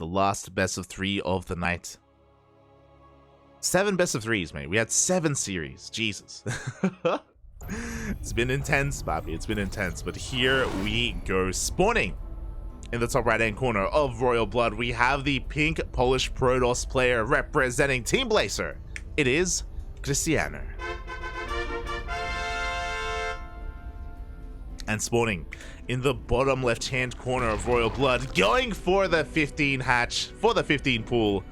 the last best of 3 of the night. 7 best of 3s, mate. We had 7 series. Jesus. It's been intense, Bobby. It's been intense. But here we go. Spawning in the top right-hand corner of Royal Blood, we have the pink Polish Protoss player representing Team Blazer. It is Krystianer. And spawning in the bottom left-hand corner of Royal Blood, going for the 15 hatch, for the 15 pool.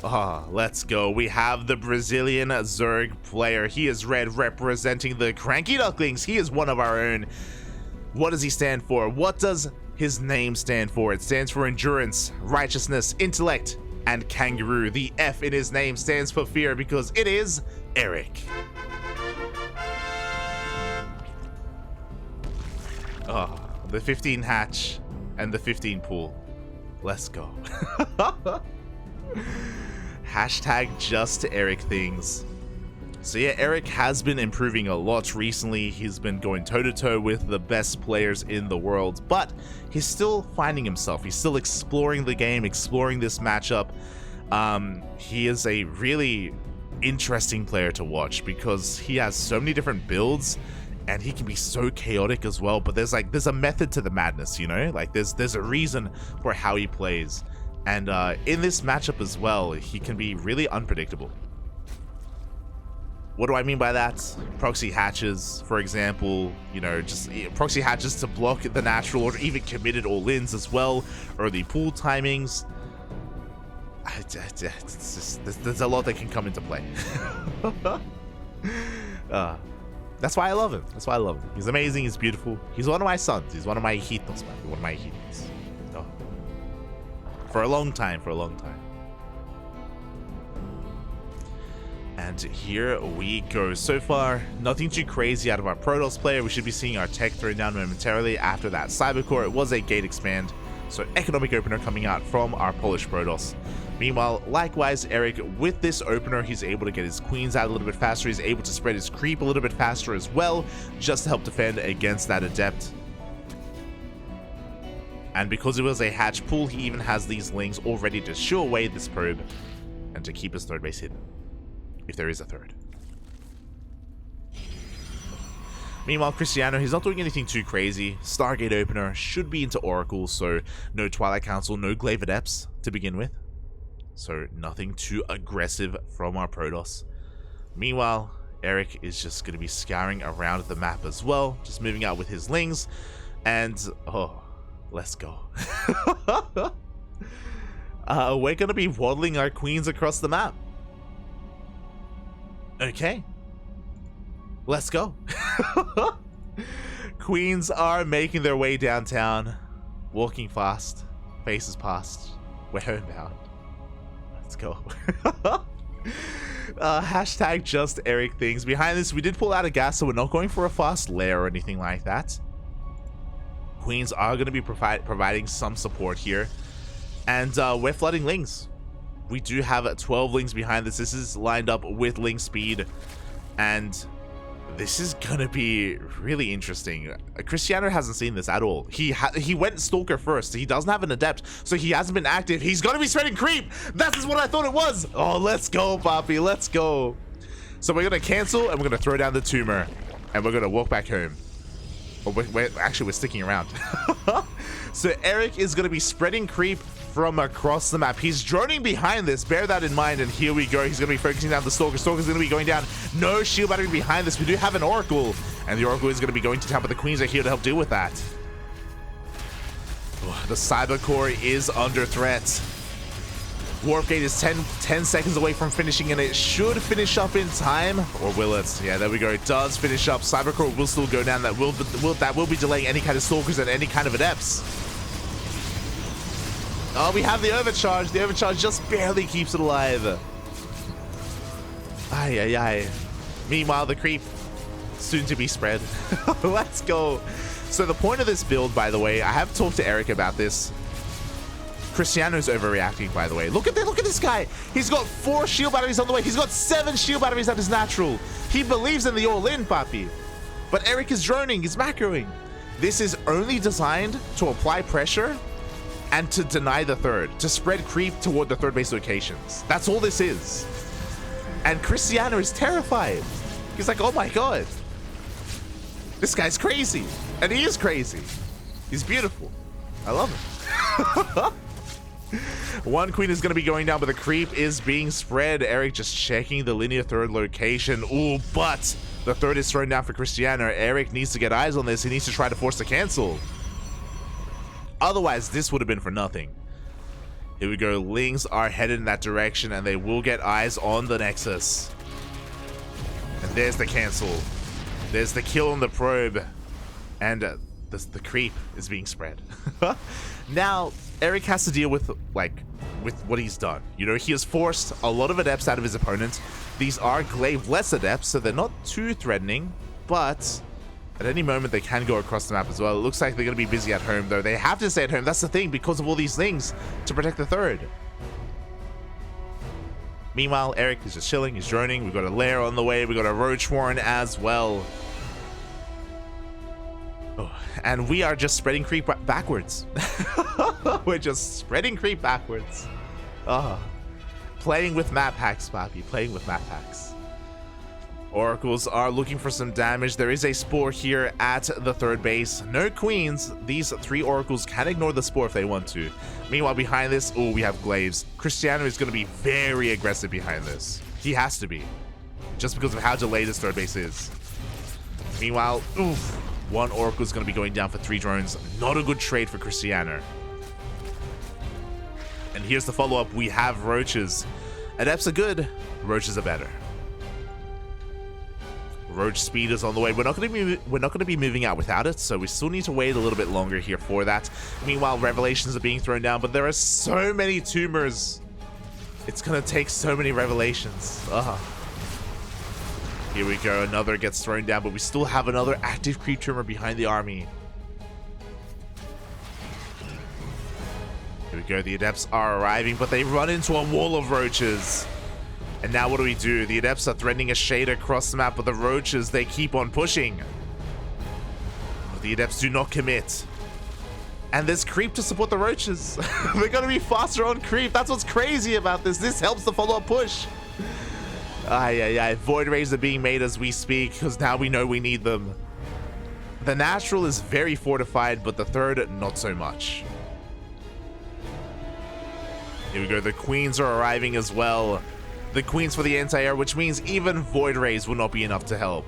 Let's go. We have the Brazilian Zerg player. He is red, representing the CranKy Ducklings. He is one of our own. What does he stand for? What does his name stand for? It stands for endurance, righteousness, intellect, and kangaroo. The F in his name stands for fear because it is Erik. The 15 hatch and the 15 pool. Let's go. Hashtag just Erik things. So yeah, Erik has been improving a lot recently. He's been going toe-to-toe with the best players in the world, but he's still finding himself. He's still exploring the game, exploring this matchup. He is a really interesting player to watch because he has so many different builds and he can be so chaotic as well, but there's a method to the madness, you know? Like there's a reason for how he plays. And in this matchup as well, he can be really unpredictable. What do I mean by that? Proxy hatches, for example, you know, just proxy hatches to block the natural or even committed all-ins as well, or the pool timings. It's just, there's a lot that can come into play. That's why I love him. That's why I love him. He's amazing. He's beautiful. He's one of my sons. He's one of my hijitos, man. One of my hijitos. Oh. For a long time. For a long time. And here we go. So far, nothing too crazy out of our Protoss player. We should be seeing our tech thrown down momentarily after that Cybercore. It was a gate expand. So economic opener coming out from our Polish Protoss. Meanwhile, likewise, Erik, with this opener, he's able to get his queens out a little bit faster. He's able to spread his creep a little bit faster as well, just to help defend against that adept. And because it was a hatch pool, he even has these lings all ready to shoo away this probe and to keep his third base hidden, if there is a third. Meanwhile, Krystianer, he's not doing anything too crazy. Stargate opener should be into Oracle, so no Twilight Council, no Glaive Adepts to begin with. So nothing too aggressive from our Protoss. Meanwhile, Erik is just going to be scouring around the map as well, just moving out with his lings. And, oh, let's go. We're going to be waddling our queens across the map. Okay. Let's go. Queens are making their way downtown, walking fast, faces past. We're homebound. Let's go. Hashtag just Erik things. Behind this, we did pull out a gas, so we're not going for a fast lair or anything like that. Queens are going to be providing some support here. And we're flooding lings. We do have 12 lings behind this. This is lined up with ling speed. And this is going to be really interesting. Krystianer hasn't seen this at all. He went Stalker first. He doesn't have an Adept, so he hasn't been active. He's going to be spreading creep. That is what I thought it was. Oh, let's go, Poppy. Let's go. So we're going to cancel, and we're going to throw down the tumor, and we're going to walk back home. Oh, we're sticking around. So Erik is going to be spreading creep from across the map. He's droning behind this. Bear that in mind. And here we go. He's going to be focusing down the Stalker. Stalker's going to be going down. No shield battery behind this. We do have an Oracle. And the Oracle is going to be going to town, but the Queens are here to help deal with that. Oh, the Cyber Core is under threat. Warp Gate is 10 seconds away from finishing, and it should finish up in time. Or will it? Yeah, there we go. It does finish up. Cyber Core will still go down. That will be delaying any kind of Stalkers and any kind of Adepts. Oh, we have the overcharge. The overcharge just barely keeps it alive. Ay, ay, ay. Meanwhile, the creep soon to be spread. Let's go. So the point of this build, by the way, I have talked to Erik about this. Krystianer's overreacting, by the way. Look at this guy. He's got 4 shield batteries on the way. He's got 7 shield batteries at his natural. He believes in the all-in, Papi. But Erik is droning. He's macroing. This is only designed to apply pressure and to deny the third, to spread creep toward the third base locations. That's all this is. And Krystianer is terrified. He's like, oh my god, this guy's crazy. And he is crazy. He's beautiful. I love him. One queen is going to be going down, but the creep is being spread. Erik just checking the linear third location. Ooh, but the third is thrown down for Krystianer. Erik needs to get eyes on this. He needs to try to force the cancel. Otherwise, this would have been for nothing. Here we go. Lings are headed in that direction, and they will get eyes on the Nexus. And there's the cancel. There's the kill on the probe. And the creep is being spread. Now, Erik has to deal with what he's done. You know, he has forced a lot of adepts out of his opponent. These are glaive-less adepts, so they're not too threatening, but at any moment they can go across the map as well. It looks like they're going to be busy at home, though. They have to stay at home. That's the thing, because of all these things to protect the third. Meanwhile, Erik is just chilling. He's droning. We've got a lair on the way. We've got a roach warren as well. Oh, and we are just spreading creep backwards. We're just spreading creep backwards. Playing with map hacks, Papi. Playing with map hacks. Oracles are looking for some damage. There is a spore here at the third base. No queens. These 3 oracles can ignore the spore if they want to. Meanwhile, behind this, oh, we have glaives. Krystianer is going to be very aggressive behind this. He has to be, just because of how delayed this third base is. Meanwhile, oof, 1 oracle is going to be going down for 3 drones. Not a good trade for Krystianer. And here's the follow-up. We have roaches. Adepts are good. Roaches are better. Roach speed is on the way. We're not going to be moving out without it, so we still need to wait a little bit longer here for that. Meanwhile, revelations are being thrown down, but there are so many tumors. It's going to take so many revelations. Here we go. Another gets thrown down, but we still have another active creep tumor behind the army. Here we go. The adepts are arriving, but they run into a wall of roaches. And now what do? The adepts are threatening a shade across the map, but the roaches, they keep on pushing. The adepts do not commit. And there's creep to support the roaches. They're going to be faster on creep. That's what's crazy about this. This helps the follow-up push. Void rays are being made as we speak, because now we know we need them. The natural is very fortified, but the third, not so much. Here we go. The queens are arriving as well. The queens for the anti-air, which means even void rays will not be enough to help.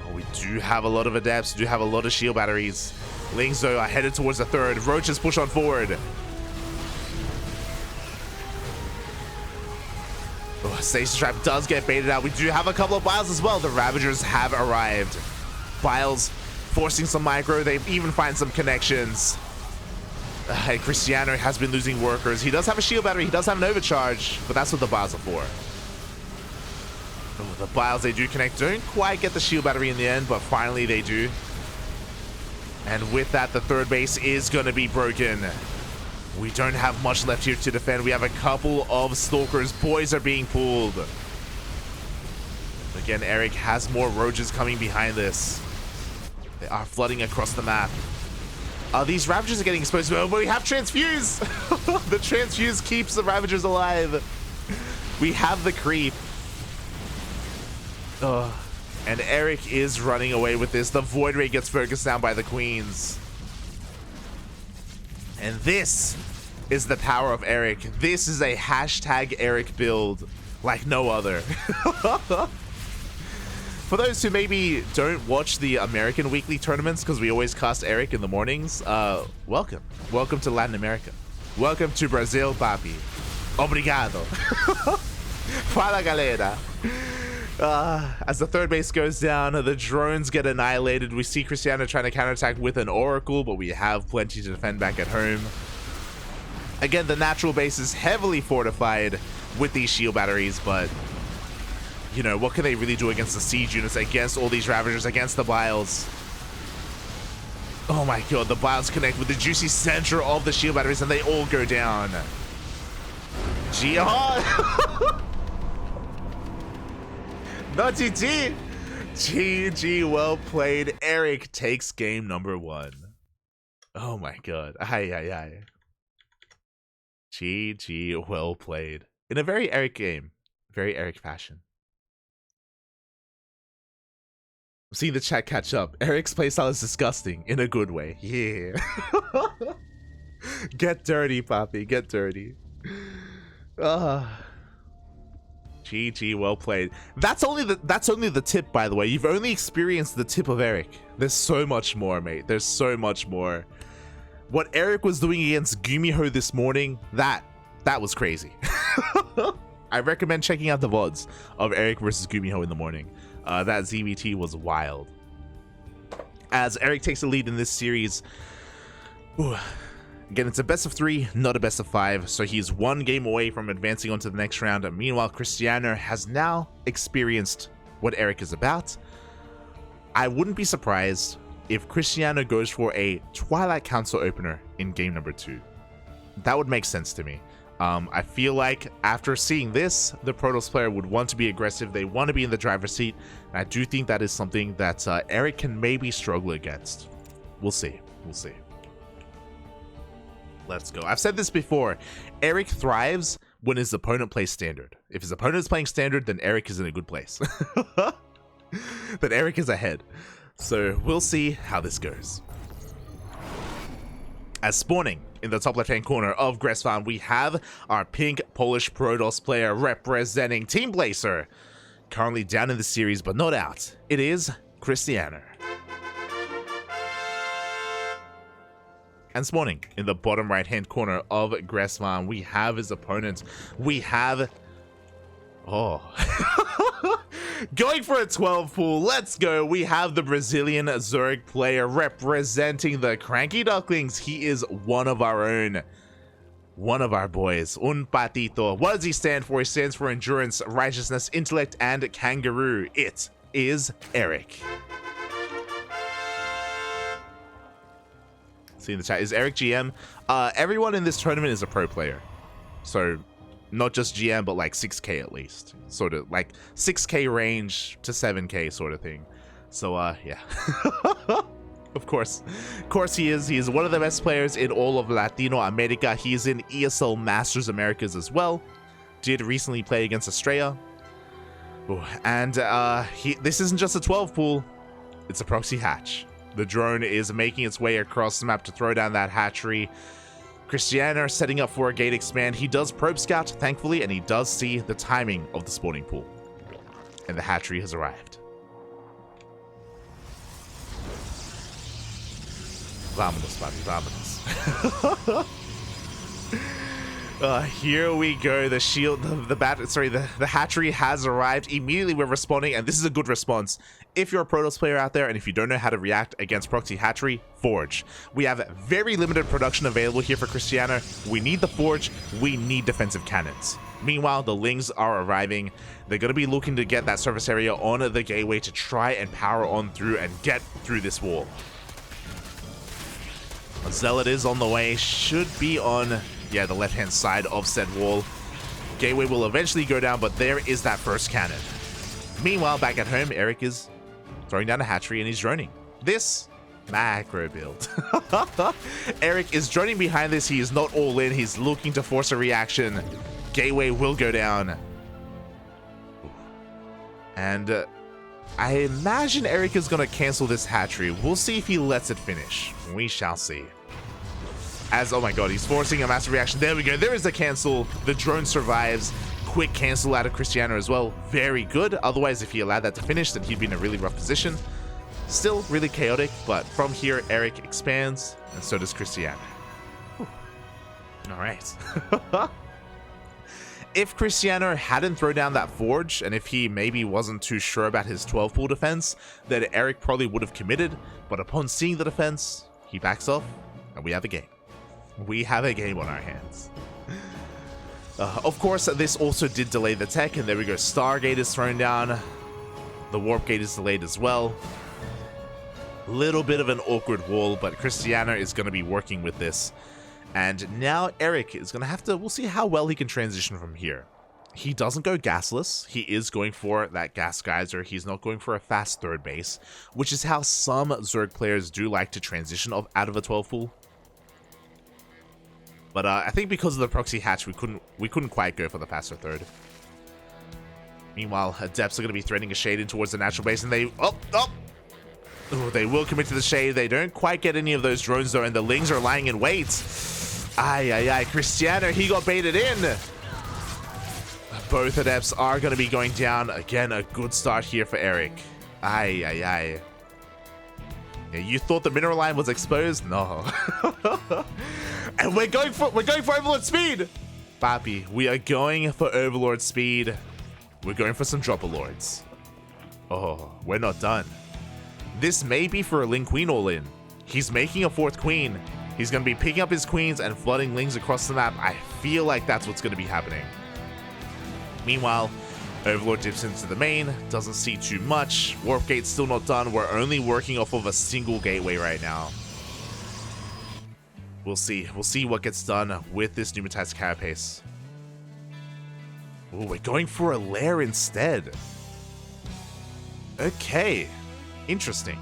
Oh, we do have a lot of adepts. We do have a lot of shield batteries. Lings, though, are headed towards the third. Roaches push on forward. Oh, Stasis Trap does get baited out. We do have a couple of Biles as well. The Ravagers have arrived. Biles forcing some micro. They even find some connections. Hey, Krystianer has been losing workers. He does have a shield battery. He does have an overcharge, but that's what the Biles are for. Oh, the Biles, they do connect. Don't quite get the shield battery in the end, but finally they do. And with that, the third base is going to be broken. We don't have much left here to defend. We have a couple of stalkers. Boys are being pulled. Again, Erik has more roaches coming behind this. They are flooding across the map. These Ravagers are getting exposed, but we have Transfuse. The Transfuse keeps the Ravagers alive. We have the creep. And Erik is running away with this. The Void Ray gets focused down by the queens. And this is the power of Erik. This is a hashtag Erik build like no other. For those who maybe don't watch the American weekly tournaments, because we always cast Erik in the mornings, welcome. Welcome to Latin America. Welcome to Brazil, papi. Obrigado. Fala, galera. As the third base goes down, the drones get annihilated. We see Krystianer trying to counterattack with an Oracle, but we have plenty to defend back at home. Again, the natural base is heavily fortified with these shield batteries, but you know, what can they really do against the siege units, against all these Ravagers, against the Biles? Oh my god, the Biles connect with the juicy center of the shield batteries and they all go down. Jihad! No GG! GG, well played. Erik takes game number 1. Oh my god. Ay, ay, ay. GG, well played. In a very Erik game. Very Erik fashion. I'm seeing the chat catch up. Erik's playstyle is disgusting in a good way. Yeah. Get dirty, Poppy. Get dirty. GG, well played. That's only the tip, by the way. You've only experienced the tip of Erik. There's so much more, mate. There's so much more. What Erik was doing against Gumiho this morning, that was crazy. I recommend checking out the VODs of Erik versus Gumiho in the morning. That ZvT was wild. As Erik takes the lead in this series. Ooh. Again, it's a best of 3, not a best of 5, so he's 1 game away from advancing on to the next round. Meanwhile, Krystianer has now experienced what Erik is about. I wouldn't be surprised if Krystianer goes for a Twilight Council opener in game number 2. That would make sense to me. I feel like after seeing this, the Protoss player would want to be aggressive. They want to be in the driver's seat. And I do think that is something that Erik can maybe struggle against. We'll see. We'll see. Let's go. I've said this before. Erik thrives when his opponent plays standard. If his opponent is playing standard, then Erik is in a good place. Then Erik is ahead. So we'll see how this goes. As spawning in the top left-hand corner of Gress Farm, we have our pink Polish Protoss player representing Team Blazer. Currently down in the series, but not out. It is Krystianer. And spawning in the bottom right-hand corner of Gress Farm, we have his opponent. We have... Oh... Going for a 12 pool, let's go. We have the Brazilian Zerg player representing the CranKy Ducklings. He is one of our own. One of our boys. Un patito. What does he stand for? He stands for endurance, righteousness, intellect, and kangaroo. It is Erik. See in the chat, is Erik GM? Everyone in this tournament is a pro player. So... not just GM, but like 6K at least. Sort of like 6K range to 7K sort of thing. So, yeah. Of course he is. He is one of the best players in all of Latino America. He is in ESL Masters Americas as well. Did recently play against Estrella. Ooh, and this isn't just a 12 pool. It's a proxy hatch. The drone is making its way across the map to throw down that hatchery. Krystianer setting up for a gate expand. He does probe scout, thankfully, and he does see the timing of the spawning pool. And the hatchery has arrived. Vámonos, papi, vámonos. Here we go. The shield, the hatchery has arrived. Immediately we're responding, and this is a good response. If you're a Protoss player out there, and if you don't know how to react against proxy hatchery, forge. We have very limited production available here for Krystianer. We need the forge. We need defensive cannons. Meanwhile, the Lings are arriving. They're going to be looking to get that surface area on the gateway to try and power on through and get through this wall. A Zealot is on the way. Should be on... yeah, the left-hand side of said wall. Gateway will eventually go down, but there is that first cannon. Meanwhile, back at home, Erik is throwing down a hatchery and he's droning. This macro build. Erik is droning behind this. He is not all in. He's looking to force a reaction. Gateway will go down. And I imagine Erik is going to cancel this hatchery. We'll see if he lets it finish. We shall see. As, oh my god, he's forcing a massive reaction. There we go. There is a cancel. The drone survives. Quick cancel out of Krystianer as well. Very good. Otherwise, if he allowed that to finish, then he'd be in a really rough position. Still really chaotic, but from here, Erik expands, and so does Krystianer. All right. If Krystianer hadn't thrown down that forge, and if he maybe wasn't too sure about his 12 pool defense, then Erik probably would have committed. But upon seeing the defense, he backs off, and we have a game. We have a game on our hands. Of course, this also did delay the tech, and there we go. Stargate is thrown down. The warp gate is delayed as well. Little bit of an awkward wall, but Krystianer is going to be working with this. And now Erik is going to have to... we'll see how well he can transition from here. He doesn't go gasless. He is going for that gas geyser. He's not going for a fast third base, which is how some Zerg players do like to transition out of a 12 pool. But I think because of the proxy hatch, we couldn't quite go for the faster third. Meanwhile, Adepts are going to be threading a shade in towards the natural base, and they... Oh, they will commit to the shade. They don't quite get any of those drones, though, and the Lings are lying in wait. Krystianer, he got baited in. Both Adepts are going to be going down. Again, a good start here for Erik. Yeah, you thought the mineral line was exposed? No. And we're going for Overlord speed. Papi, we are going for Overlord speed. We're going for some Dropper Lords. Oh, we're not done. This may be for a Ling Queen all-in. He's making a 4th Queen. He's going to be picking up his Queens and flooding Lings across the map. I feel like that's what's going to be happening. Meanwhile, Overlord dips into the main, doesn't see too much. Warp Gate's still not done. We're only working off of a single gateway right now. We'll see. We'll see what gets done with this Pneumatized Carapace. Oh, we're going for a lair instead. Okay. Interesting.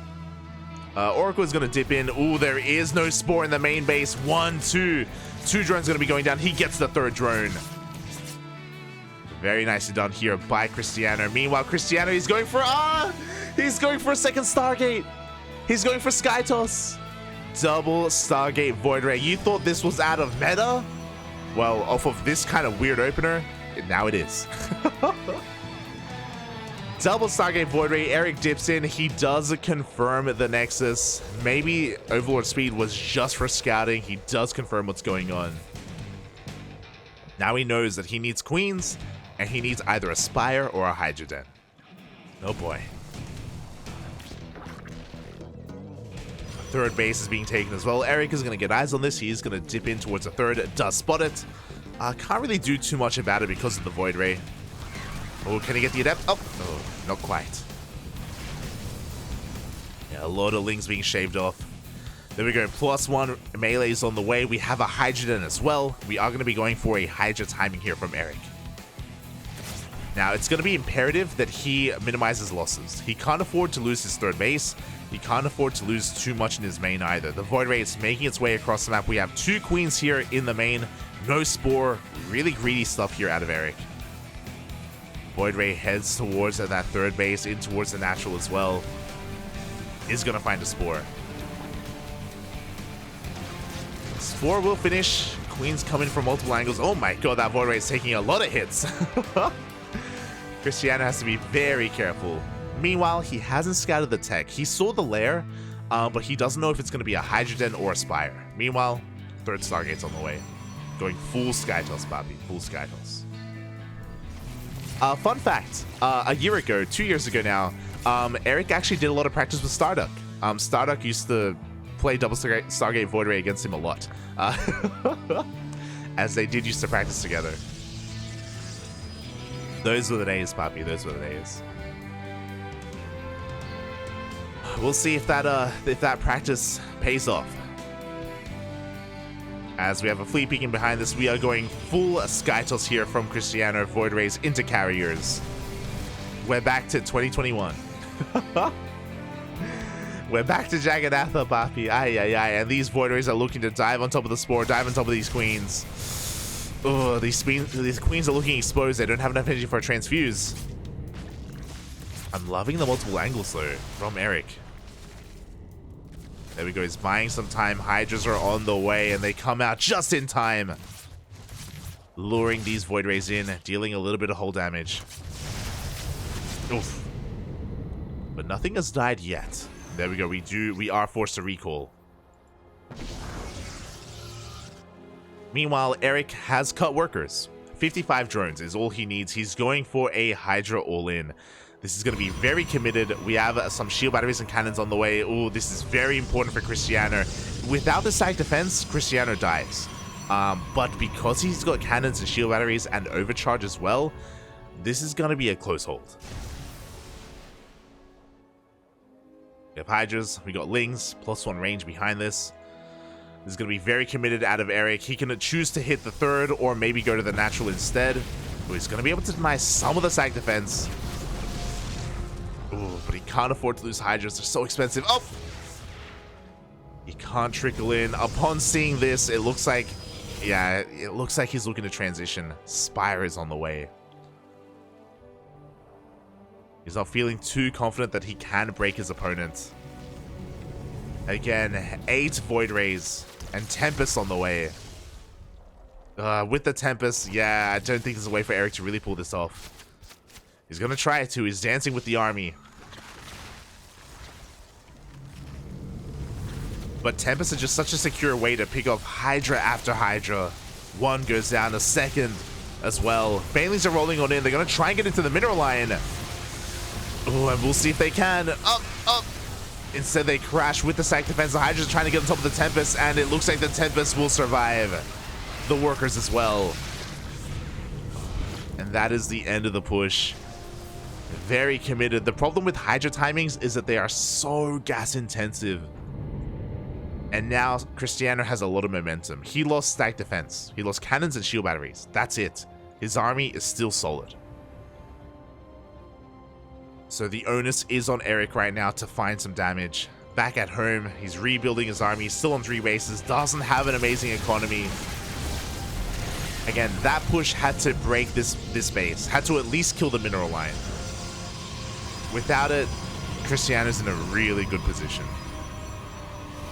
Oracle is going to dip in. Ooh, there is no Spore in the main base. 1, 2. 2 drones going to be going down. He gets the 3rd drone. Very nicely done here by Krystianer. Meanwhile, Krystianer, he's going for a 2nd Stargate. He's going for Sky Toss. Double Stargate Void Ray. You thought this was out of meta? Well, off of this kind of weird opener, now it is. Double Stargate Void Ray. Erik dips in. He does confirm the Nexus. Maybe Overlord speed was just for scouting. He does confirm what's going on. Now he knows that he needs Queens, and he needs either a Spire or a Hydra Den. Oh boy. 3rd base is being taken as well. Erik is going to get eyes on this. He is going to dip in towards a 3rd. Does spot it. Can't really do too much about it because of the Void Ray. Oh, can he get the Adept? Oh, no, not quite. Yeah, a lot of Lings being shaved off. There we go. +1 melee is on the way. We have a Hydra Den as well. We are going to be going for a Hydra timing here from Erik. Now, it's going to be imperative that he minimizes losses. He can't afford to lose his 3rd base. He can't afford to lose too much in his main either. The Void Ray is making its way across the map. We have 2 Queens here in the main. No Spore. Really greedy stuff here out of Erik. Void Ray heads towards that 3rd base, in towards the natural as well. Is going to find a Spore. Spore will finish. Queen's coming from multiple angles. Oh my god, that Void Ray is taking a lot of hits. Krystianer has to be very careful. Meanwhile, he hasn't scouted the tech. He saw the lair, but he doesn't know if it's going to be a Hydra Den or a Spire. Meanwhile, 3rd Stargate's on the way. Going full Skytoss, Bobby. Full Skytoss. Fun fact. A year ago, 2 years ago now, Erik actually did a lot of practice with Starduck. Starduck used to play double Stargate Void Ray against him a lot. As they did used to practice together. Those were the days, Papi. Those were the days. We'll see if that practice pays off. As we have a fleet peeking behind this, we are going full Skytoss here from Krystianer. Void Rays into carriers. We're back to 2021. We're back to Jagannatha, Papi. And these Void Rays are looking to dive on top of the Spore, dive on top of these Queens. Oh, these Queens are looking exposed. They don't have enough energy for a transfuse. I'm loving the multiple angles, though, from Erik. There we go. He's buying some time. Hydras are on the way, and they come out just in time. Luring these Void Rays in, dealing a little bit of hull damage. Oof. But nothing has died yet. There we go. We are forced to recall. Meanwhile, Erik has cut workers. 55 drones is all he needs. He's going for a Hydra all-in. This is going to be very committed. We have some shield batteries and cannons on the way. Oh, this is very important for Krystianer. Without the side defense, Krystianer dies. But because he's got cannons and shield batteries and overcharge as well, this is going to be a close hold. We have Hydras. We got Lings. +1 range behind this. This is going to be very committed out of Erik. He can choose to hit the 3rd or maybe go to the natural instead. But he's going to be able to deny some of the side defense. Ooh, but he can't afford to lose Hydras. They're so expensive. Oh! He can't trickle in. Upon seeing this, it looks like Yeah, it looks like he's looking to transition. Spire is on the way. He's not feeling too confident that he can break his opponent. Again, 8 Void Rays and Tempest on the way. With the Tempest, yeah, I don't think there's a way for Erik to really pull this off. He's gonna try it too. He's dancing with the army. But Tempest is just such a secure way to pick off Hydra after Hydra. One goes down, a second as well. Banelings are rolling on in. They're gonna try and get into the mineral line. Oh, and we'll see if they can. Up. Instead, they crash with the Sack Defense. The Hydra's trying to get on top of the Tempest, and it looks like the Tempest will survive. The workers as well. And that is the end of the push. Very committed. The problem with Hydra timings is that they are so gas intensive. And now Krystianer has a lot of momentum. He lost Stack Defense. He lost cannons and shield batteries. That's it. His army is still solid. So the onus is on Erik right now to find some damage. Back at home, he's rebuilding his army, still on 3 bases, doesn't have an amazing economy. Again, that push had to break this base, had to at least kill the mineral line. Without it, Krystianer's in a really good position.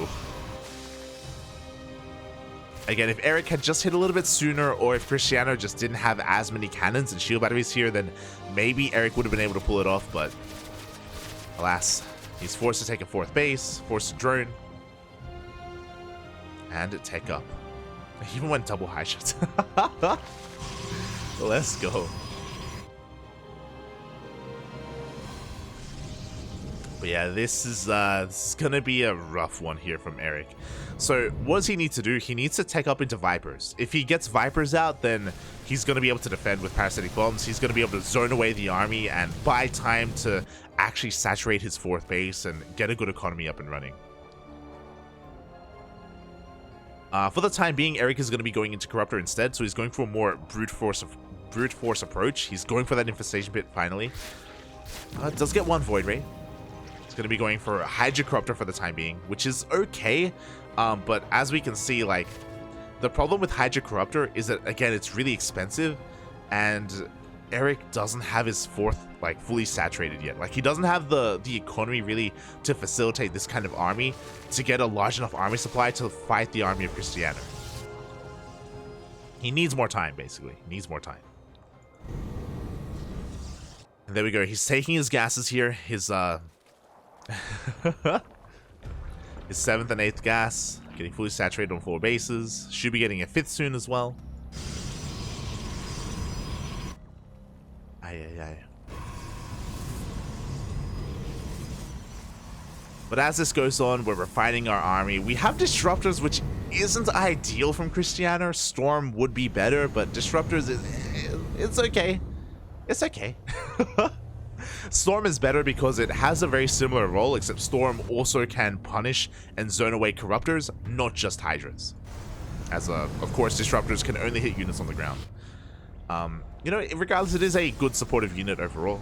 Oof. Again, if Erik had just hit a little bit sooner, or if Krystianer just didn't have as many cannons and shield batteries here, then maybe Erik would have been able to pull it off, but alas, he's forced to take a 4th base, forced to drone, and tech up. He even went double high shots. Let's go. But yeah, this is gonna be a rough one here from Erik. So what does he need to do? He needs to tech up into Vipers. If he gets Vipers out, then he's gonna be able to defend with parasitic bombs. He's gonna be able to zone away the army and buy time to actually saturate his 4th base and get a good economy up and running. For the time being, Erik is going to be going into Corruptor instead, so he's going for a more brute force approach. He's going for that infestation pit finally. Does get 1 Void Ray. He's going to be going for a Hydra Corruptor for the time being, which is okay. But as we can see, like, the problem with Hydra Corruptor is that, again, it's really expensive, and Erik doesn't have his 4th like fully saturated yet. Like, he doesn't have the economy really to facilitate this kind of army to get a large enough army supply to fight the army of Krystianer. He needs more time, basically. He needs more time. And there we go. He's taking his gases here. His his 7th and 8th gas, getting fully saturated on 4 bases. Should be getting a 5th soon as well. Aye. But as this goes on, we're refining our army. We have Disruptors, which isn't ideal from Krystianer. Storm would be better, but Disruptors, it's okay. It's okay. Storm is better because it has a very similar role, except Storm also can punish and zone away Corruptors, not just Hydras. As, of course, Disruptors can only hit units on the ground. You know, regardless, it is a good supportive unit overall.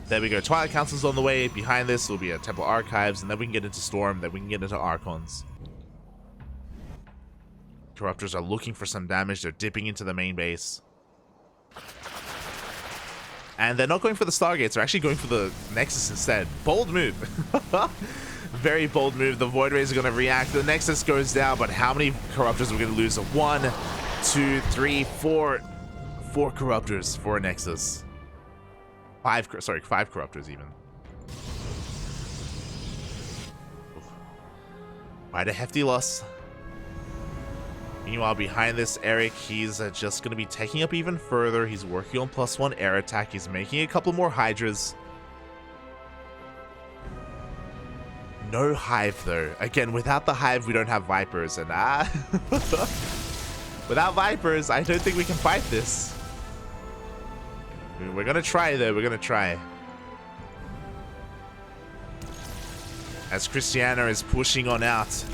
There we go. Twilight Council's on the way. Behind this will be a Temple Archives, and then we can get into Storm, then we can get into Archons. Corruptors are looking for some damage. They're dipping into the main base. And they're not going for the Stargates. They're actually going for the Nexus instead. Bold move. Very bold move. The Void Rays are going to react. The Nexus goes down, but how many Corruptors are we going to lose? 1, 2, 3, 4. 4 Corruptors for a Nexus. 5 Corruptors even. Quite a hefty loss. Meanwhile, behind this, Erik, he's just going to be taking up even further. He's working on +1 air attack. He's making a couple more Hydras. No Hive, though. Again, without the Hive, we don't have Vipers. And without Vipers, I don't think we can fight this. We're going to try, though. We're going to try. As Krystianer is pushing on out.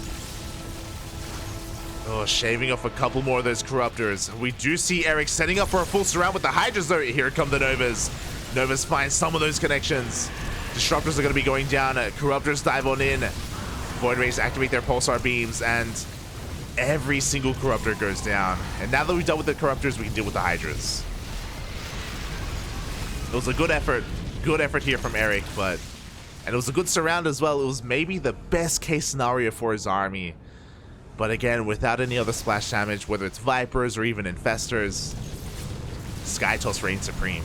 Oh, shaving off a couple more of those Corruptors. We do see Erik setting up for a full surround with the Hydras, though. Here come the Novas. Novas find some of those connections. Disruptors are going to be going down. Corruptors dive on in. Void Rays activate their Pulsar beams, and every single corruptor goes down. And now that we've dealt with the corruptors, we can deal with the hydras. It was a good effort here from Erik, and it was a good surround as well. It was maybe the best case scenario for his army. But again, without any other splash damage, whether it's Vipers or even Infestors, Skytoss reigns supreme.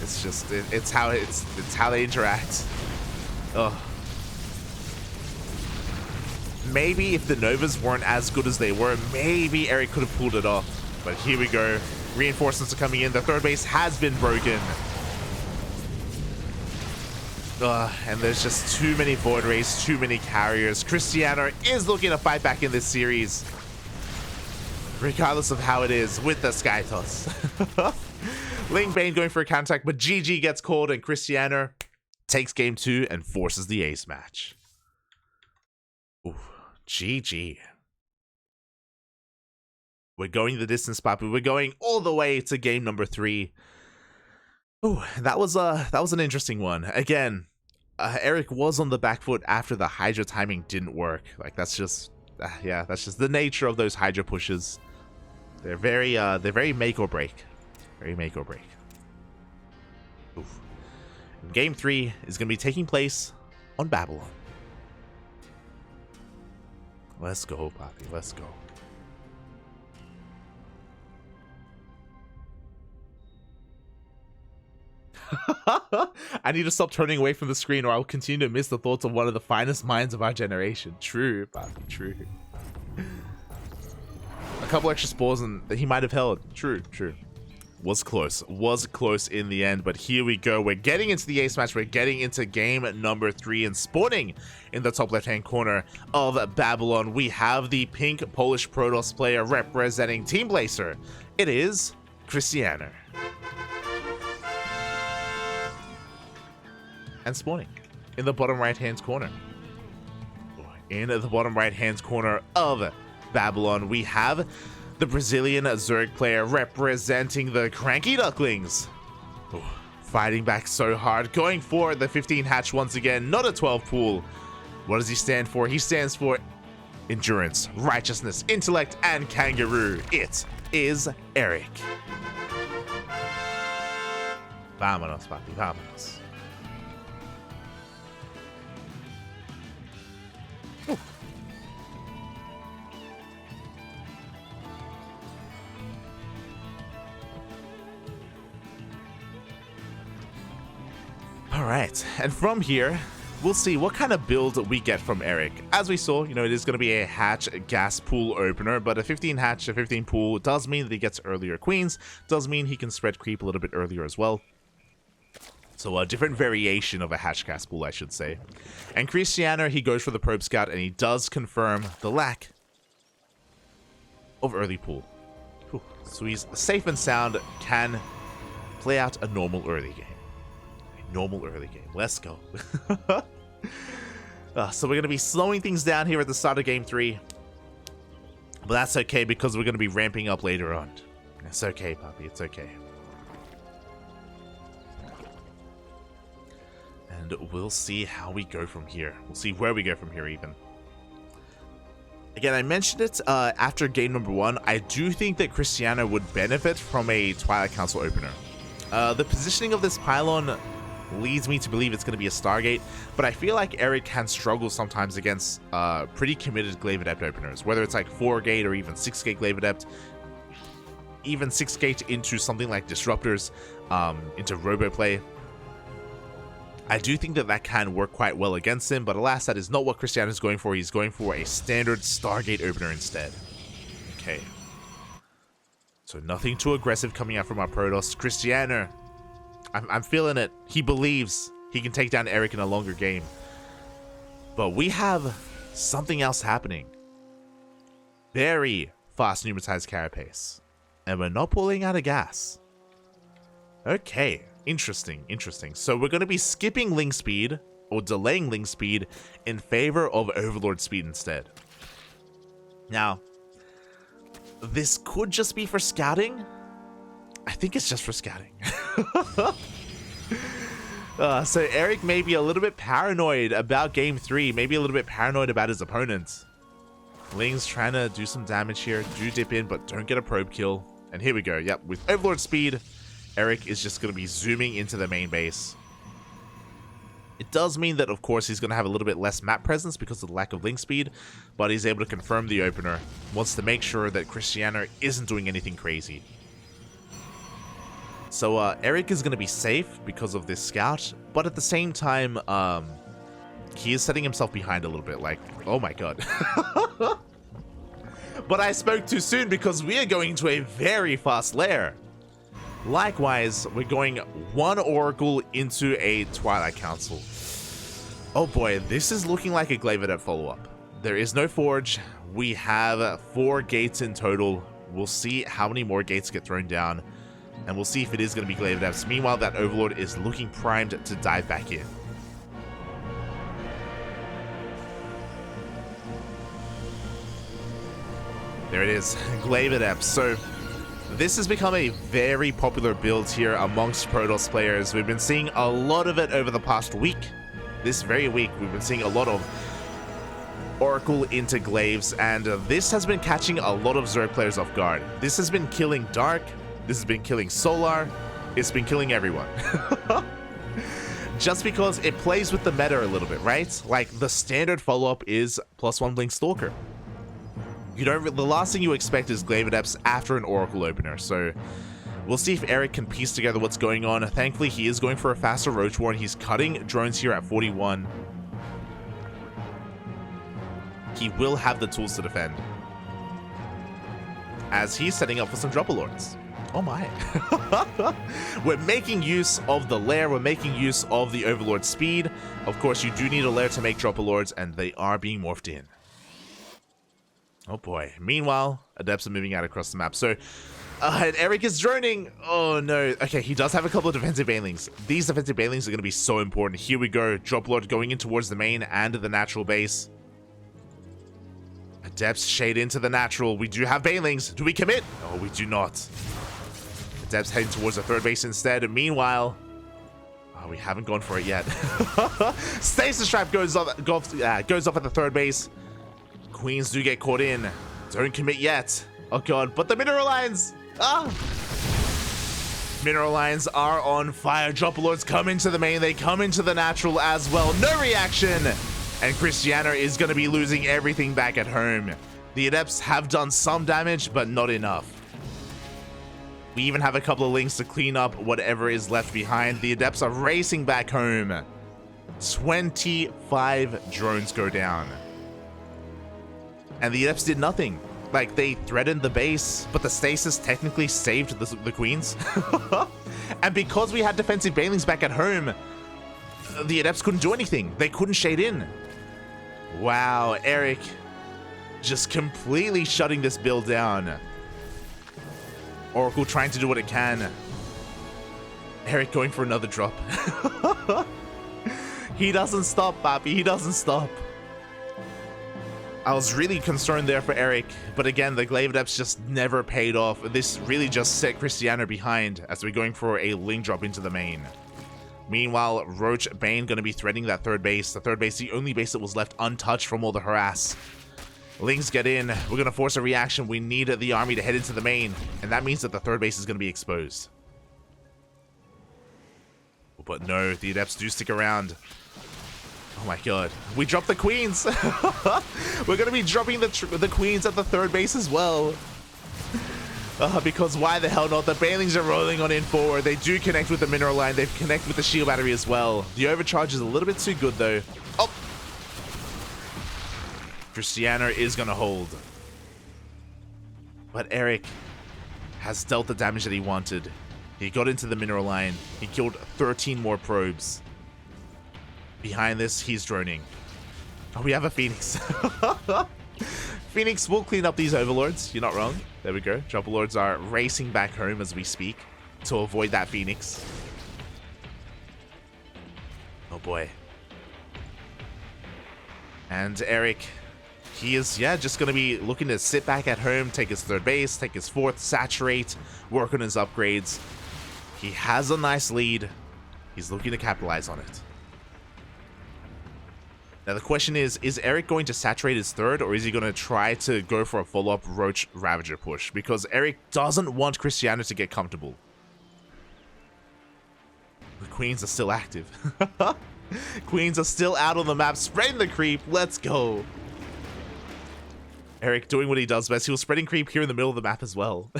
It's just, it's how they interact. Ugh. Maybe if the Novas weren't as good as they were, maybe Erik could have pulled it off. But here we go. Reinforcements are coming in. The third base has been broken. And there's just too many Void Rays, too many carriers. Krystianer is looking to fight back in this series, regardless of how it is with the Skytoss. Ling Bane going for a counterattack, but GG gets called, and Krystianer takes game 2 and forces the ace match. Ooh, GG. We're going the distance, Papu. We're going all the way to game number 3. Ooh, that was an interesting one. Again, Erik was on the back foot after the Hydra timing didn't work. Like, that's just that's just the nature of those Hydra pushes. They're very make or break. Very make or break. Oof. Game 3 is going to be taking place on Babylon. Let's go, Poppy. Let's go. I need to stop turning away from the screen, or I will continue to miss the thoughts of one of the finest minds of our generation. True, Poppy, true. A couple extra spores and that he might have held. True. Was close in the end, but here we go. We're getting into the ace match. We're getting into game number 3, and spawning in the top left-hand corner of Babylon, we have the pink Polish Protoss player representing Team Blazer. It is Krystianer. And spawning in the bottom right-hand corner. In the bottom right-hand corner of Babylon, we have the Brazilian Zerg player representing the CranKy Ducklings. Ooh, fighting back so hard, going for the 15 hatch once again, not a 12 pool. What does he stand for? He stands for endurance, righteousness, intellect, and kangaroo. It is Erik. Vámonos, papi, vámonos. Alright, and from here, we'll see what kind of build we get from Erik. As we saw, it is going to be a hatch gas pool opener, but a 15 hatch, a 15 pool does mean that he gets earlier queens, does mean he can spread creep a little bit earlier as well. So a different variation of a hatch gas pool, I should say. And Krystianer, he goes for the probe scout, and he does confirm the lack of early pool. Whew. So he's safe and sound, can play out a normal early game. Let's go. So we're going to be slowing things down here at the start of game 3. But that's okay, because we're going to be ramping up later on. It's okay, puppy. It's okay. And we'll see how we go from here. We'll see where we go from here, even. Again, I mentioned it after game number 1. I do think that Krystianer would benefit from a Twilight Council opener. The positioning of this pylon leads me to believe it's going to be a Stargate, but I feel like Erik can struggle sometimes against pretty committed Glaive Adept openers, whether it's like 4-gate or even 6-gate Glaive Adept, even 6-gate into something like Disruptors, into Roboplay. I do think that can work quite well against him, but alas, that is not what Krystianer is going for. He's going for a standard Stargate opener instead. Okay. So nothing too aggressive coming out from our Protoss. Krystianer, I'm feeling it. He believes he can take down Erik in a longer game. But we have something else happening. Very fast pneumatized carapace. And we're not pulling out of gas. Okay, interesting. So we're going to be skipping Link Speed, or delaying Link Speed, in favor of Overlord Speed instead. Now, this could just be for scouting. I think it's just for scouting. So Erik may be a little bit paranoid about game 3, maybe a little bit paranoid about his opponents. Ling's trying to do some damage here. Do dip in, but don't get a probe kill. And here we go. Yep, with Overlord speed, Erik is just going to be zooming into the main base. It does mean that, of course, he's going to have a little bit less map presence because of the lack of link speed, but he's able to confirm the opener. Wants to make sure that Krystianer isn't doing anything crazy. So Erik is going to be safe because of this scout, but at the same time, he is setting himself behind a little bit. Like, oh my god. But I spoke too soon because we are going to a very fast lair. Likewise, we're going one Oracle into a Twilight Council. Oh boy, this is looking like a Glaive Adept follow-up. There is no Forge. We have 4 gates in total. We'll see how many more gates get thrown down, and we'll see if it is going to be Glaive Adepts. Meanwhile, that Overlord is looking primed to dive back in. There it is, Glaive Adepts. So this has become a very popular build here amongst Protoss players. We've been seeing a lot of it over the past week. This very week, we've been seeing a lot of Oracle into Glaives, and this has been catching a lot of Zerg players off guard. This has been killing Dark, this has been killing Solar, it's been killing everyone. Just because it plays with the meta a little bit, right? Like, the standard follow-up is +1 Blink Stalker. The last thing you expect is Glaive Adepts after an Oracle opener, so we'll see if Erik can piece together what's going on. Thankfully, he is going for a faster Roach War, and he's cutting drones here at 41. He will have the tools to defend, as he's setting up for some Dropper Lords. Oh my. We're making use of the lair, we're making use of the Overlord speed. Of course, you do need a lair to make Dropper Lords, and they are being morphed in. Oh boy. Meanwhile, Adepts are moving out across the map. So, and Erik is droning. Oh no. Okay, he does have a couple of defensive banelings. These defensive banelings are going to be so important. Here we go. Drop Lord going in towards the main and the natural base. Adepts shade into the natural. We do have banelings. Do we commit? Oh, we do not. Adepts heading towards the third base instead. Meanwhile, oh, we haven't gone for it yet. Stasis Trap goes off at the third base. Queens do get caught in. Don't commit yet. Oh god, but the Mineral Lines! Ah! Mineral Lines are on fire. Dropper Lords come into the main. They come into the natural as well. No reaction! And Krystianer is going to be losing everything back at home. The Adepts have done some damage, but not enough. We even have a couple of links to clean up whatever is left behind. The Adepts are racing back home. 25 drones go down. And the Adepts did nothing. Like, they threatened the base, but the stasis technically saved the Queens. And because we had defensive banelings back at home, the Adepts couldn't do anything. They couldn't shade in. Wow, Erik just completely shutting this build down. Oracle trying to do what it can. Erik going for another drop. He doesn't stop, Papi. He doesn't stop. I was really concerned there for Erik, but again, the Glaive Adepts just never paid off. This really just set Krystianer behind as we're going for a link drop into the main. Meanwhile, Roach Bane going to be threading that third base. The third base, the only base that was left untouched from all the harass. Lings get in. We're going to force a reaction. We need the army to head into the main, and that means that the third base is going to be exposed. But no, the Adepts do stick around. Oh my god. We dropped the Queens! We're going to be dropping the Queens at the third base as well. Because why the hell not? The banelings are rolling on in forward. They do connect with the mineral line. They connect with the shield battery as well. The overcharge is a little bit too good though. Oh! Krystianer is going to hold. But Erik has dealt the damage that he wanted. He got into the mineral line. He killed 13 more probes. Behind this, he's droning. Oh, we have a Phoenix. Phoenix will clean up these overlords. You're not wrong. There we go. Dropper Lords are racing back home as we speak to avoid that Phoenix. Oh boy. And Erik, he is, yeah, just going to be looking to sit back at home, take his third base, take his fourth, saturate, work on his upgrades. He has a nice lead. He's looking to capitalize on it. Now the question is Erik going to saturate his third, or is he going to try to go for a follow-up Roach Ravager push? Because Erik doesn't want Krystianer to get comfortable. The Queens are still active. Queens are still out on the map, spreading the creep. Let's go. Erik doing what he does best. He was spreading creep here in the middle of the map as well.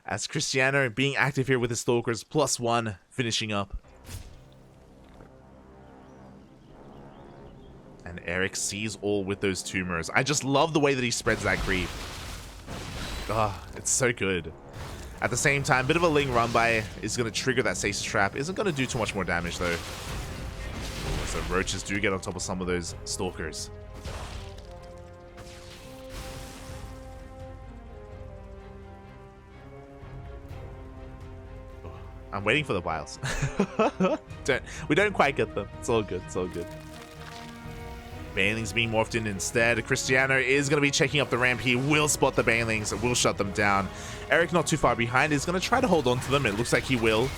As Krystianer being active here with his Stalkers, +1, finishing up. And Erik sees all with those tumors. I just love the way that he spreads that creep. Ah, it's so good. At the same time, bit of a Ling run by is going to trigger that Stasis Trap. Isn't going to do too much more damage though. So Roaches do get on top of some of those Stalkers. I'm waiting for the vials. We don't quite get them. It's all good. It's all good. Banelings being morphed in instead. Krystianer is going to be checking up the ramp. He will spot the Banelings. It will shut them down. Erik not too far behind. He's going to try to hold on to them. It looks like he will.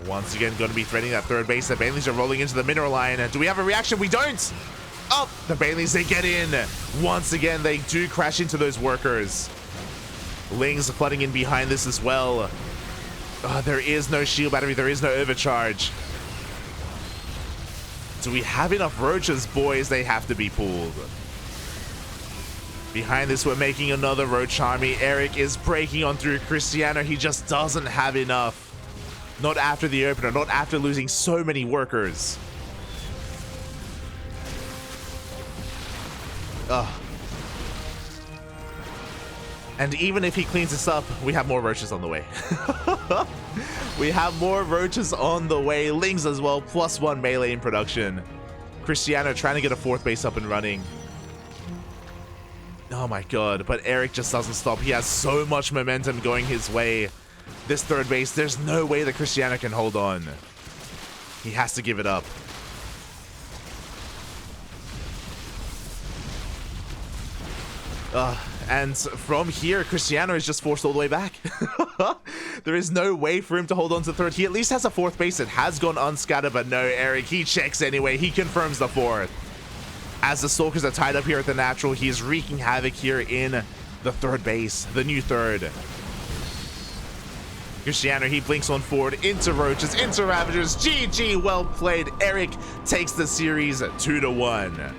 Once again, going to be threatening that third base. The Banelings are rolling into the mineral line. Do we have a reaction? We don't! Oh, the Banelings, they get in. Once again, they do crash into those workers. Lings flooding in behind this as well. There is no shield battery. There is no overcharge. Do we have enough Roaches, boys? They have to be pulled. Behind this, we're making another Roach army. Erik is breaking on through Krystianer. He just doesn't have enough. Not after the opener. Not after losing so many workers. Ugh. And even if he cleans this up, we have more Roaches on the way. We have more Roaches on the way. Lings as well, +1 melee in production. Krystianer trying to get a fourth base up and running. Oh my god, but Erik just doesn't stop. He has so much momentum going his way. This third base, there's no way that Krystianer can hold on. He has to give it up. And from here, Krystianer is just forced all the way back. There is no way for him to hold on to third. He at least has a fourth base. It has gone unscattered, but no, Erik, he checks anyway. He confirms the fourth. As the Stalkers are tied up here at the natural, he is wreaking havoc here in the third base, the new third. Krystianer, he blinks on forward into Roaches, into Ravagers. GG, well played. Erik takes the series 2-1.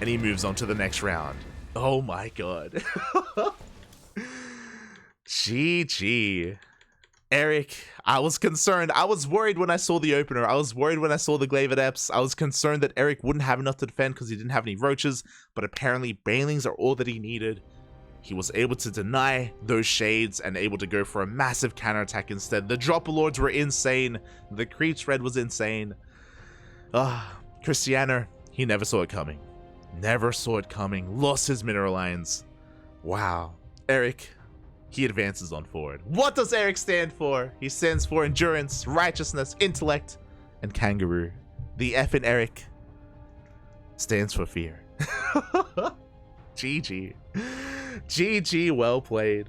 And he moves on to the next round. Oh my god. GG. Erik, I was concerned. I was worried when I saw the opener. I was worried when I saw the Glaive Adepts. I was concerned that Erik wouldn't have enough to defend because he didn't have any Roaches, but apparently Banelings are all that he needed. He was able to deny those shades and able to go for a massive counterattack instead. The Dropper Lords were insane. The Creep Spread was insane. Krystianer, he never saw it coming. Never saw it coming. Lost his mineral lines. Wow. Erik, he advances on forward. What does Erik stand for? He stands for endurance, righteousness, intellect, and kangaroo. The F in Erik stands for fear. GG. GG, well played.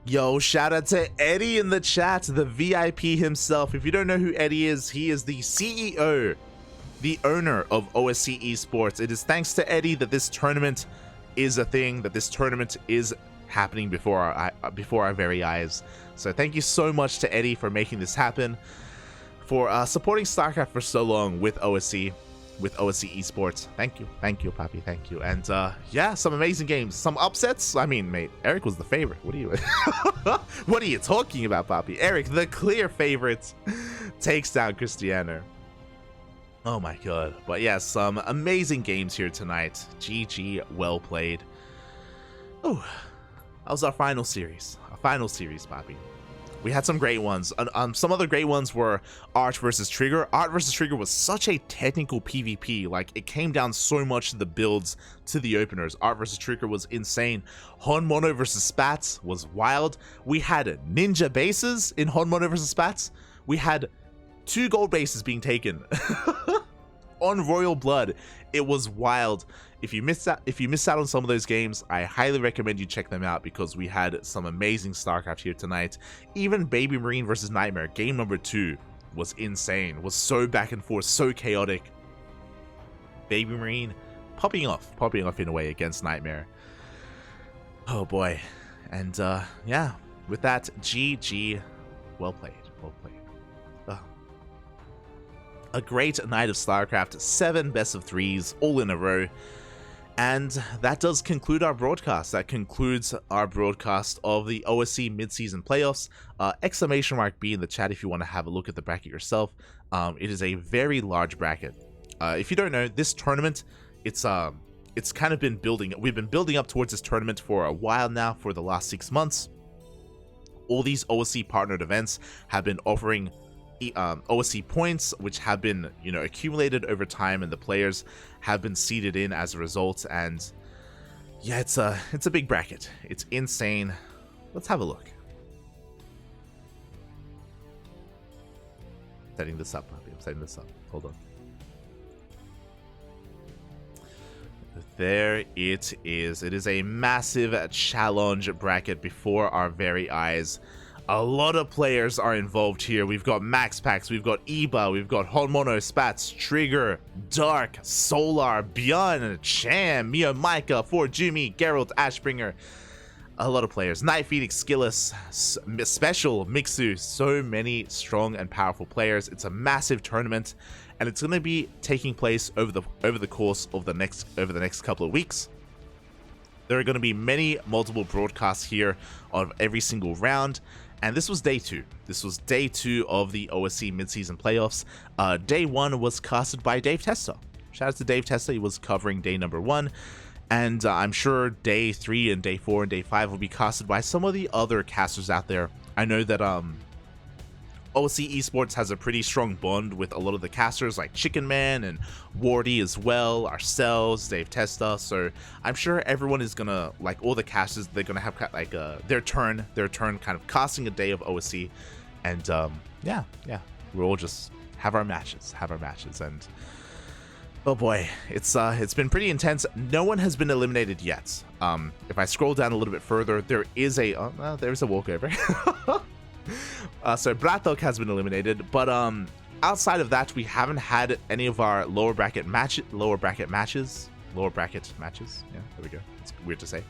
Yo, shout out to Eddie in the chat, the VIP himself. If you don't know who Eddie is, he is the CEO, the owner of OSC Esports. It is thanks to Eddie that this tournament is a thing, that this tournament is happening before our very eyes. So thank you so much to Eddie for making this happen, for supporting StarCraft for so long with OSC Esports. Thank you, Papi, thank you. And yeah, some amazing games, some upsets. I mean, mate, Erik was the favorite. What are you what are you talking about, Papi? Erik, the clear favorite, takes down Krystianer. Oh my god. But yeah, some amazing games here tonight. GG, well played. Oh, that was our final series. Papi. We had some great ones. Some other great ones were Arch versus Trigger. Arch versus Trigger was such a technical PvP. Like, it came down so much to the builds, to the openers. Arch versus Trigger was insane. Hon Mono versus Spats was wild. We had ninja bases in Hon Mono versus Spats. We had 2 gold bases being taken. on Royal Blood. It was wild. If you missed out on some of those games, I highly recommend you check them out because we had some amazing StarCraft here tonight. Even Baby Marine versus Nightmare, game number 2, was insane. Was so back and forth, so chaotic. Baby Marine popping off in a way against Nightmare. Oh boy. And yeah, with that, GG. Well played. A great night of StarCraft, 7 best of 3s all in a row. And that does conclude our broadcast. That concludes our broadcast of the OSC mid-season playoffs. Exclamation mark B in the chat if you want to have a look at the bracket yourself. It is a very large bracket. If you don't know, this tournament, it's kind of been building. We've been building up towards this tournament for a while now, for the last 6 months. All these OSC partnered events have been offering OSC points, which have been, you know, accumulated over time, and the players have been seeded in as a result. And yeah, it's a big bracket. It's insane. Let's have a look. Setting this up. I'm setting this up. Hold on. There it is. It is a massive challenge bracket before our very eyes. A lot of players are involved here. We've got Max Packs, we've got Eba, we've got Honmono, Spats, Trigger, Dark, Solar, Beyond, Cham, Mia, Micah, Jimmy, Geralt, Ashbringer. A lot of players. Night Phoenix, Skillus, Special, Mixu. So many strong and powerful players. It's a massive tournament, and it's going to be taking place over the course of the next couple of weeks. There are going to be multiple broadcasts here of every single round. And this was day 2. This was day 2 of the OSC midseason playoffs. Day 1 was casted by Dave Testa. Shout out to Dave Testa. He was covering day number 1. And I'm sure day 3 and day 4 and day 5 will be casted by some of the other casters out there. I know that OSC Esports has a pretty strong bond with a lot of the casters like Chicken Man and Wardy as well, ourselves, Dave Testa. So I'm sure everyone is gonna, like all the casters, they're gonna have like their turn kind of casting a day of OSC. And yeah, we'll all just have our matches, and oh boy, it's been pretty intense. No one has been eliminated yet. If I scroll down a little bit further, there is there's a walkover. So Bratok has been eliminated, but outside of that, we haven't had any of our lower bracket matches. Yeah, there we go. It's weird to say.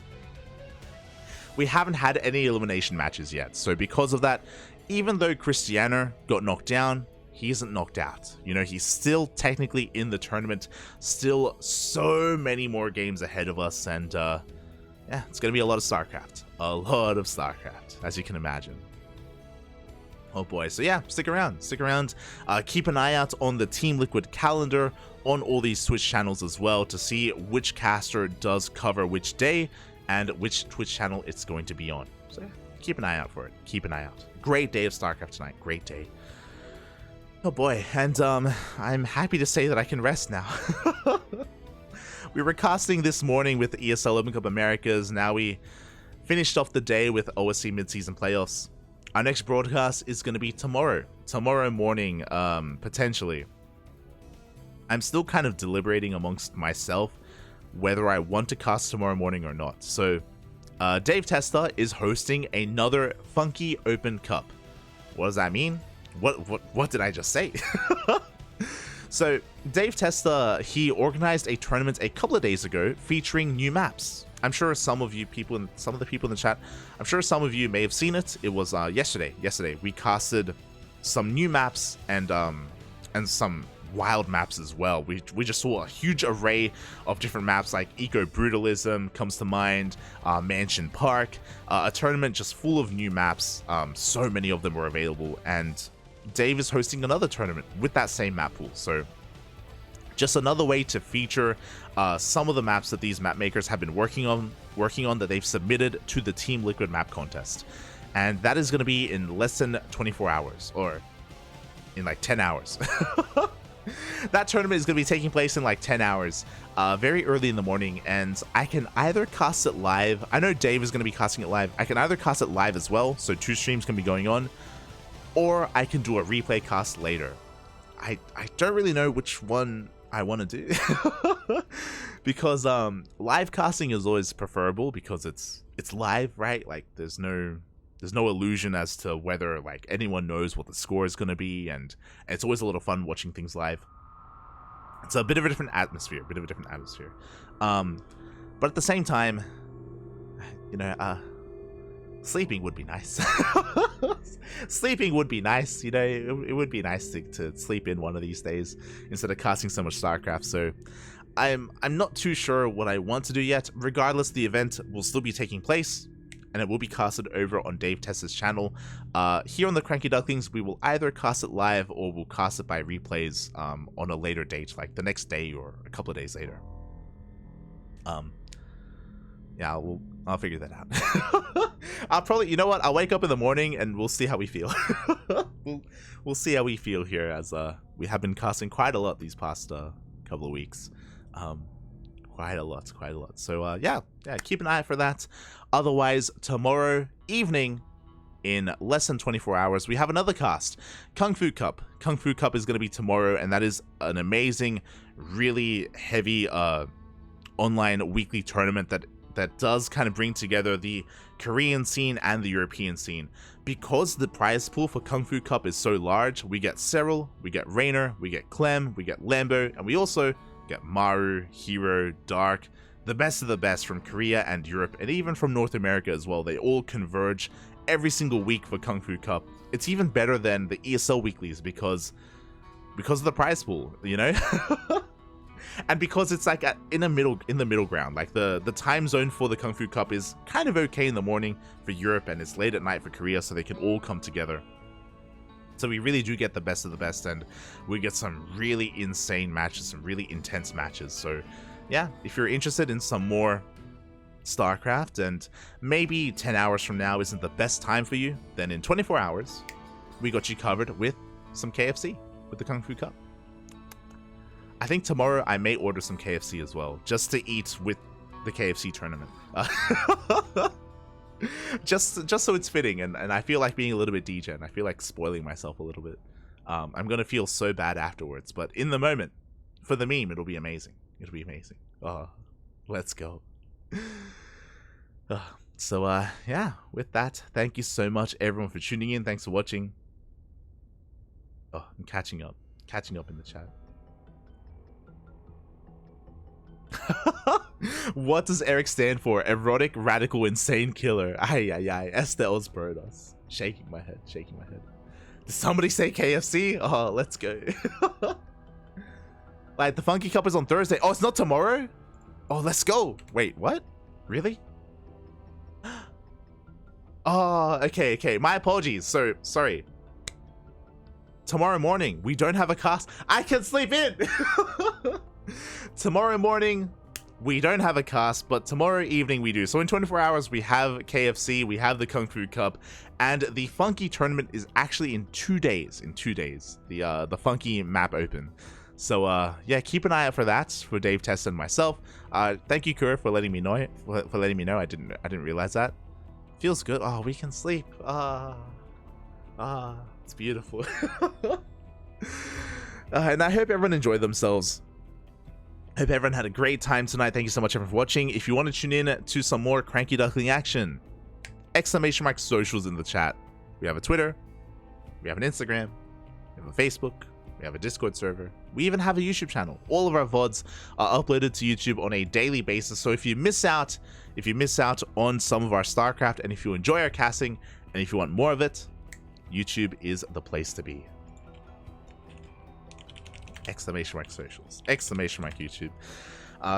We haven't had any elimination matches yet. So because of that, even though Krystianer got knocked down, he isn't knocked out. You know, he's still technically in the tournament. Still so many more games ahead of us, and yeah, it's gonna be a lot of StarCraft. As you can imagine. Oh boy, so yeah, stick around. Keep an eye out on the Team Liquid calendar on all these Twitch channels as well to see which caster does cover which day and which Twitch channel it's going to be on. So yeah, keep an eye out for it. Great day of StarCraft tonight. Great day. Oh boy, and I'm happy to say that I can rest now. We were casting this morning with ESL Open Cup Americas. Now we finished off the day with OSC midseason playoffs. Our next broadcast is going to be tomorrow morning, potentially. I'm still kind of deliberating amongst myself whether I want to cast tomorrow morning or not. So, Dave Testa is hosting another Funky Open Cup. What does that mean? What did I just say? So, Dave Testa, he organized a tournament a couple of days ago featuring new maps. I'm sure some of the people in the chat, I'm sure some of you may have seen it. It was yesterday. We casted some new maps and some wild maps as well. We just saw a huge array of different maps, like Eco Brutalism comes to mind, Mansion Park, a tournament just full of new maps. So many of them were available, and Dave is hosting another tournament with that same map pool. So just another way to feature some of the maps that these map makers have been working on that they've submitted to the Team Liquid map contest. And that is going to be in less than 24 hours, or in like 10 hours. That tournament is going to be taking place in like 10 hours, very early in the morning, and I can either cast it live. I know Dave is going to be casting it live. I can either cast it live as well, so 2 streams can be going on, or I can do a replay cast later. I don't really know which one I want to do. Because live casting is always preferable because it's live, right? Like there's no illusion as to whether like anyone knows what the score is going to be, and it's always a lot of fun watching things live. It's a bit of a different atmosphere, but at the same time, you know, sleeping would be nice. Sleeping would be nice, you know. It would be nice to sleep in one of these days instead of casting so much StarCraft. So I'm not too sure what I want to do yet. Regardless, the event will still be taking place, and it will be casted over on Dave Test's channel. Here on the CranKy Ducklings, we will either cast it live or we'll cast it by replays on a later date, like the next day or a couple of days later. Yeah, I'll figure that out. I'll probably, you know what? I'll wake up in the morning and we'll see how we feel. we'll see how we feel here, as we have been casting quite a lot these past couple of weeks. Quite a lot. So yeah, keep an eye out for that. Otherwise, tomorrow evening, in less than 24 hours, we have another cast, Kung Fu Cup. Kung Fu Cup is going to be tomorrow, and that is an amazing, really heavy online weekly tournament that does kind of bring together the Korean scene and the European scene. Because the prize pool for Kung Fu Cup is so large, we get Cyril, we get Rainer, we get Clem, we get Lambo, and we also get Maru, Hero, Dark, the best of the best from Korea and Europe, and even from North America as well. They all converge every single week for Kung Fu Cup. It's even better than the ESL weeklies because of the prize pool, you know. And because it's like in the middle ground, like the time zone for the Kung Fu Cup is kind of okay in the morning for Europe, and it's late at night for Korea, so they can all come together. So we really do get the best of the best, and we get some really insane matches, some really intense matches. So yeah, if you're interested in some more StarCraft, and maybe 10 hours from now isn't the best time for you, then in 24 hours, we got you covered with some KFC with the Kung Fu Cup. I think tomorrow I may order some KFC as well, just to eat with the KFC tournament. Just so it's fitting, and I feel like being a little bit degen. I feel like spoiling myself a little bit. I'm gonna feel so bad afterwards, but in the moment, for the meme, it'll be amazing. It'll be amazing. Oh, let's go. So yeah, with that, thank you so much everyone for tuning in. Thanks for watching. Oh, I'm catching up in the chat. What does Erik stand for? Erotic, radical, insane killer. Ay. Este os perdos. Shaking my head. Did somebody say KFC? Oh, let's go. Like, the Funky Cup is on Thursday. Oh, it's not tomorrow? Oh, let's go. Wait, what? Really? Oh, okay. My apologies. So, sorry. Tomorrow morning, we don't have a cast. I can sleep in! Tomorrow morning, we don't have a cast, but tomorrow evening we do. So in 24 hours, we have KFC, we have the Kung Fu Cup, and the Funky tournament is actually in 2 days. The Funky map open. So yeah, keep an eye out for that for Dave Test and myself. Thank you, Kur, for letting me know. I didn't realize that. Feels good. Oh, we can sleep. It's beautiful. And I hope everyone enjoyed themselves. Hope everyone had a great time tonight. Thank you so much everyone for watching. If you want to tune in to some more CranKy Duckling action, ! Socials in the chat. We have a Twitter, we have an Instagram, we have a Facebook, we have a Discord server, we even have a YouTube channel. All of our VODs are uploaded to YouTube on a daily basis, so if you miss out on some of our StarCraft, and if you enjoy our casting, and if you want more of it, YouTube is the place to be. ! Socials, ! YouTube.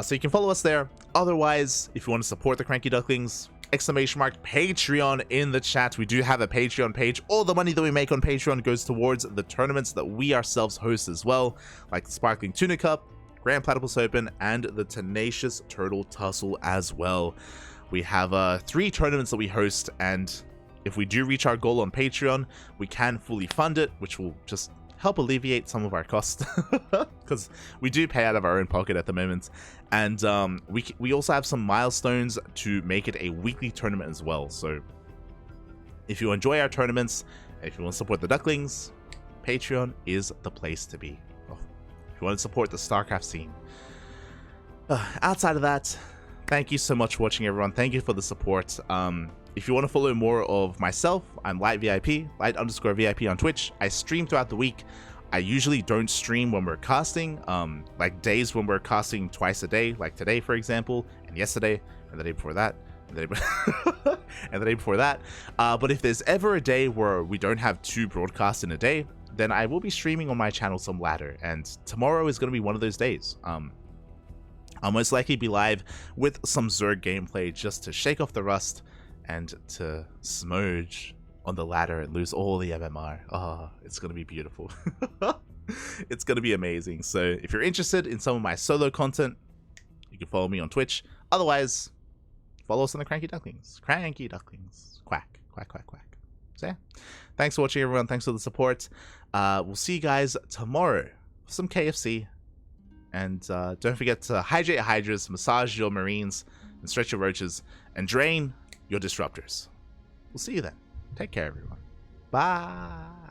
So you can follow us there. Otherwise, if you want to support the CranKy Ducklings, ! Patreon in the chat. We do have a Patreon page. All the money that we make on Patreon goes towards the tournaments that we ourselves host as well, like the Sparkling Tuna Cup, Grand Platypus Open, and the Tenacious Turtle Tussle as well. We have 3 tournaments that we host, and if we do reach our goal on Patreon, we can fully fund it, which will just help alleviate some of our costs, because we do pay out of our own pocket at the moment. And we also have some milestones to make it a weekly tournament as well. So if you enjoy our tournaments, if you want to support the Ducklings, Patreon is the place to be. Oh, you want to support the StarCraft scene. Outside of that, thank you so much for watching, everyone. Thank you for the support. If you want to follow more of myself, I'm LightVIP, Light_VIP on Twitch. I stream throughout the week. I usually don't stream when we're casting, like days when we're casting twice a day, like today, for example, and yesterday, and the day before that, and the day, and the day before that. But if there's ever a day where we don't have 2 broadcasts in a day, then I will be streaming on my channel some ladder, and tomorrow is going to be one of those days. I'll most likely be live with some Zerg gameplay just to shake off the rust and to smudge on the ladder and lose all the MMR. Oh, it's going to be beautiful. It's going to be amazing. So if you're interested in some of my solo content, you can follow me on Twitch. Otherwise, follow us on the CranKy Ducklings. CranKy Ducklings. Quack, quack, quack, quack. So yeah, thanks for watching, everyone. Thanks for the support. We'll see you guys tomorrow for some KFC. And don't forget to hydrate your hydras, massage your marines, and stretch your roaches, and drain your disruptors. We'll see you then. Take care, everyone. Bye.